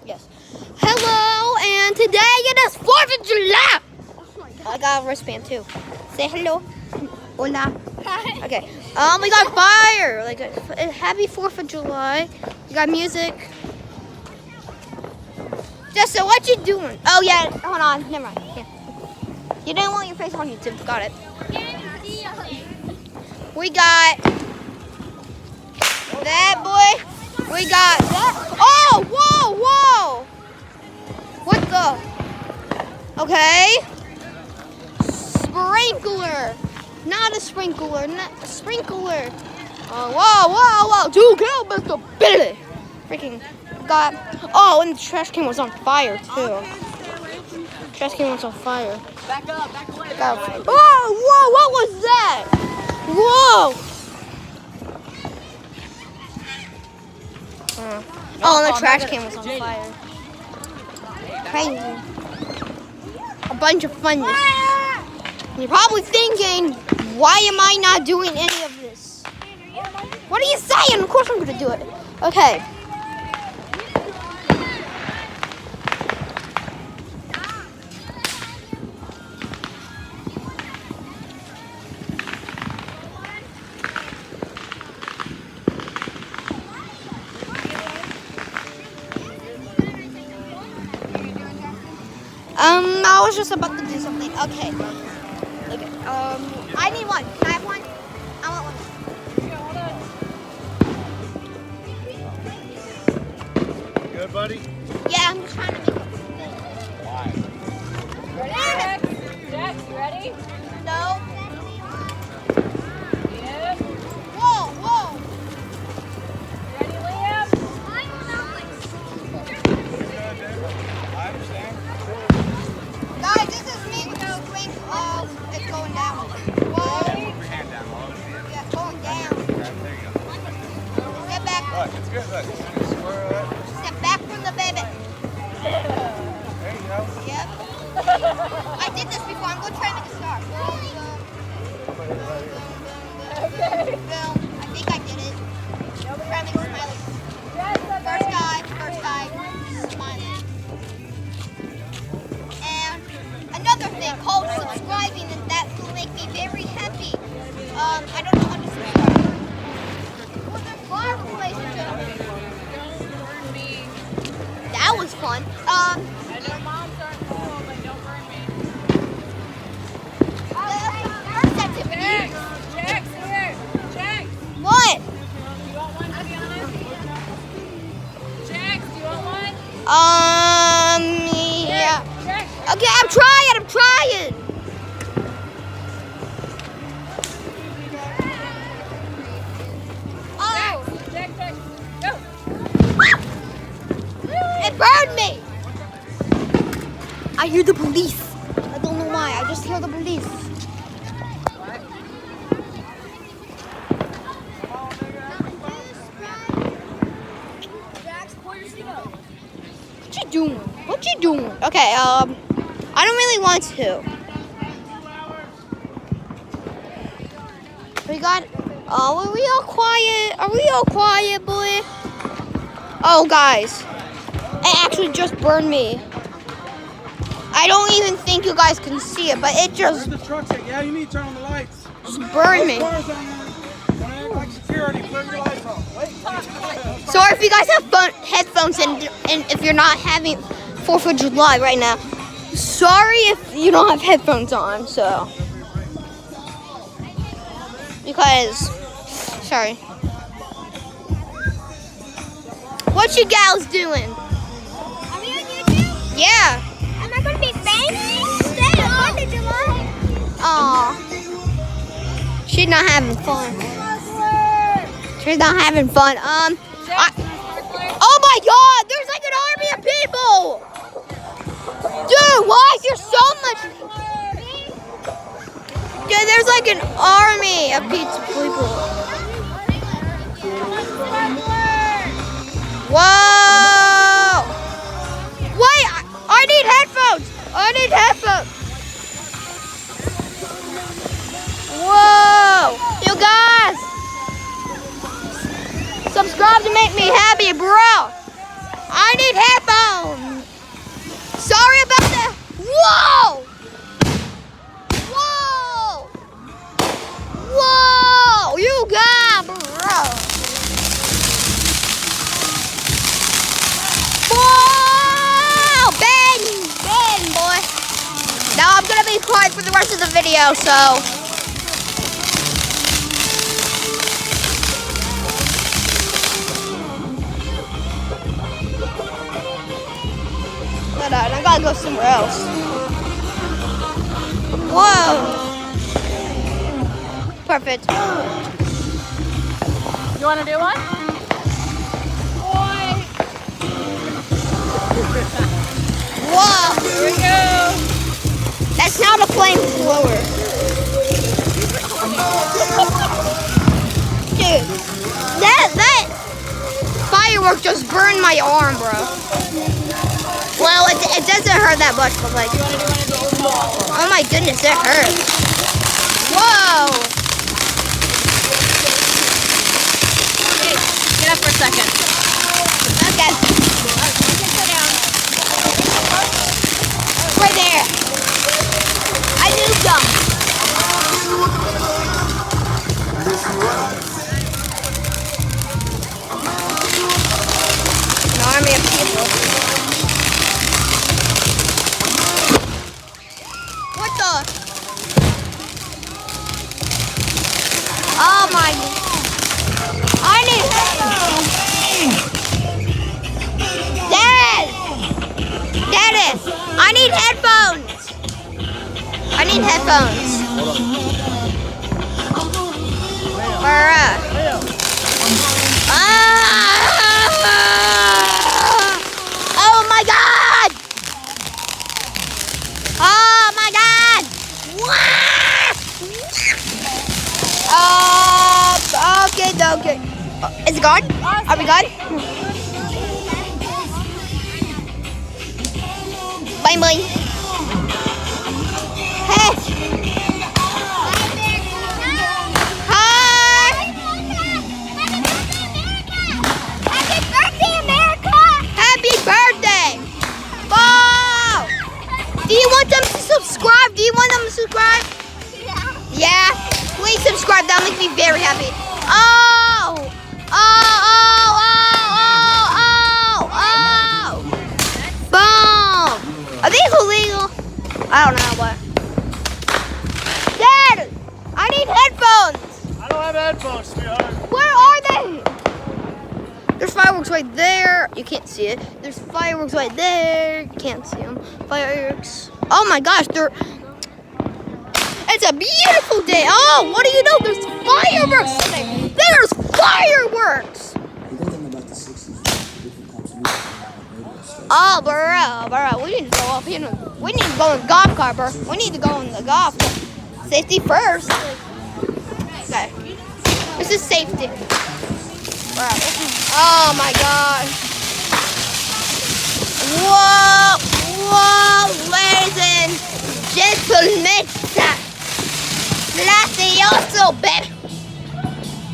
Yes. Hello, and today it is 4th of July. I got a wristband too. Say hello. Hola. Hi. Okay. We got fire. Like a happy 4th of July. We got music. Jessa, what you doing? Oh yeah. Hold on. Never mind. Yeah. You didn't want your face on YouTube. Got it. We got that boy. We got that. Oh, whoa, whoa. What the? Okay. Sprinkler. Not a sprinkler. Not a sprinkler. Whoa, whoa, whoa. 2 kills, Mr. Billy. Freaking got. Oh, and the trash can was on fire, too. Trash can was on fire. Back up, back away. Oh, whoa, what was that? Whoa. Oh, and the trash can was on fire. Crazy. A bunch of funness. You're probably thinking, why am I not doing any of this? What are you saying? Of course I'm going to do it. Okay. I was just about to do something. Okay. Okay. I need one. Can I have one? I want one. Good, buddy? Yeah, I'm just trying to make Why? Ready, Jax, you ready? No. Yep. Whoa, whoa. Ready, Liam? I understand. Guys, this is me with no drink. It's going down. Whoa. Put your hand down. Yeah, going down. There you go. Get back. Look, it's good. Look, just square it up. Step back from the baby. There you go. Yep. I did this before. I'm going to try to make a star. Okay. Boom. I think I did it. Try to make a smiley. Yes, First guy, smiling. And another thing called subscribing, and that will make me very happy. I don't know how to subscribe. What's a bar relationship? That was fun. I know moms aren't cool, but don't burn me. First activity. Jax, here. Jax, What? do you want one to be honest? Jax, do you want one? Yeah. Jax. Okay, I'm trying. Oh, Jax, go. it burned me. I hear the police. I don't know why. I just hear the police. Jax, pull your seat up. What you doing? Okay, I don't really want to. We got, are we all quiet? Are we all quiet, boy? Oh, guys. It actually just burned me. I don't even think you guys can see it, but it just Where's the trucks at? Yeah, you need to turn on the lights. burned me. Cars on there. Don't act like security. Turn your lights on. Wait. Sorry if you guys have headphones and if you're not having 4th of July right now. Sorry if you don't have headphones on, so. Because, sorry. What you gals doing? Are we on YouTube? Yeah. Am I going to be famous? Today on 4th of July? Aw. She's not having fun. She's not having fun. Oh my God! There's like an army of people! Dude, why is there so much? Dude, there's like an army of people. Whoa! Wait, I need headphones! Whoa! You guys! Subscribe to make me happy, bro! I need headphones! rest of the video, so. Hold on, I gotta go somewhere else. Whoa. Perfect. You want to do one? Whoa. Here we go. That's not a flamethrower. Dude, that firework just burned my arm, bro. Well, it doesn't hurt that much, but like, oh my goodness, it hurts. Whoa. Okay, get up for a second. Okay. Right there. I moved them. An army of people. What the? Oh my. I need. Dad! Dad! I need headphones! I need headphones. Bruh. Oh my god! Oh my god! Okay. Is it gone? Are we gone? Bye bye. Hey. Hi. Happy birthday, America! Happy birthday. Wow. Do you want them to subscribe? Do you want them to subscribe? Yeah. Please subscribe. That makes me very happy. Oh. Boom. Are these illegal? I don't know what. Dad, I need headphones. I don't have headphones, sweetheart. Where are they? There's fireworks right there. You can't see it. There's fireworks right there. You can't see them. Fireworks. Oh my gosh, it's a beautiful day. Oh, what do you know? There's fireworks today. There's fireworks. Oh, bro, we need to go up here. We need to go in the golf cart, bro. We need to go in the golf cart. Safety first. Okay. This is safety. Bro. Oh my god. Whoa, ladies and gentlemen. Gracioso, baby.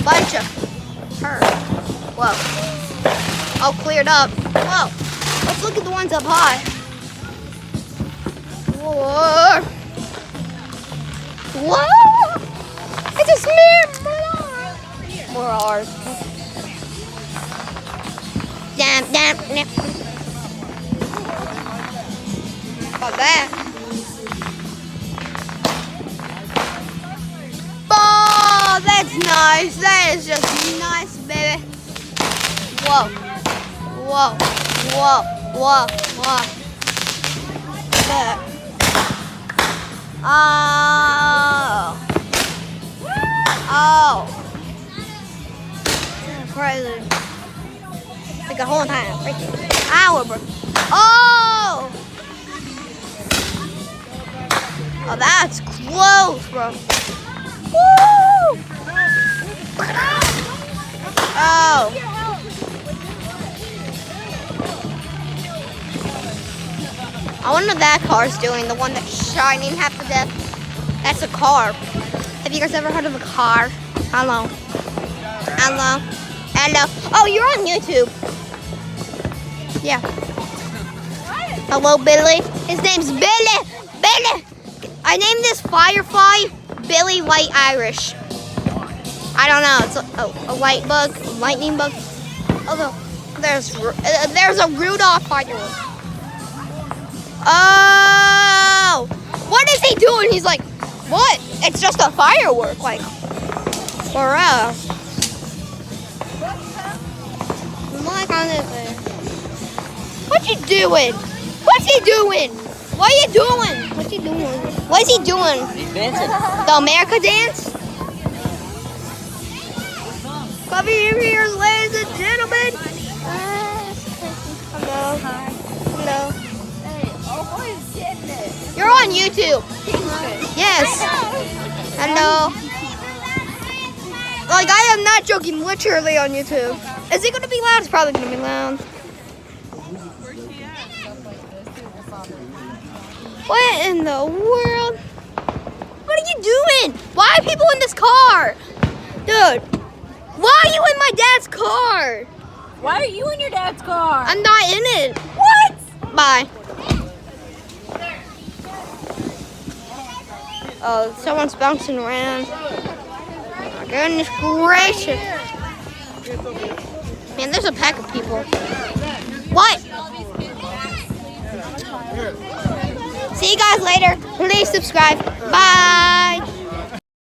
Bunch of her. Whoa. Oh, cleared up. Whoa. Let's look at the ones up high. Whoa. Whoa. It's a smear. More ours. Damn. About that. Oh, that's nice. That is just nice, baby. Whoa. There. Oh. Crazy. Like a whole entire freaking hour, bro. Oh, that's close, bro. Woo! Oh. I wonder what that car's doing, the one that's shining half to death. That's a car. Have you guys ever heard of a car? Hello. Oh, you're on YouTube. Yeah. Hello, Billy. His name's Billy. I named this Firefly Billy White Irish. I don't know. It's a light bug, lightning bug. Although there's a Rudolph firework. Oh, what is he doing? He's like, what? It's just a firework. Like, for real. Like on this way. What you doing? What's he doing? What are you doing? What's he doing? What is he doing? He's dancing. The America dance? Come here, ladies and gentlemen. Hello. Hello. Oh, boy's getting it. You're on YouTube. Yes. Hello. Like, I am not joking, literally on YouTube. Is it going to be loud? It's probably going to be loud. What in the world? What are you doing? Why are people in this car? Dude, why are you in my dad's car? Why are you in your dad's car? I'm not in it. What? Bye. Oh, someone's bouncing around. Oh my goodness gracious. Man, there's a pack of people. What? See you guys later. Please subscribe. Bye.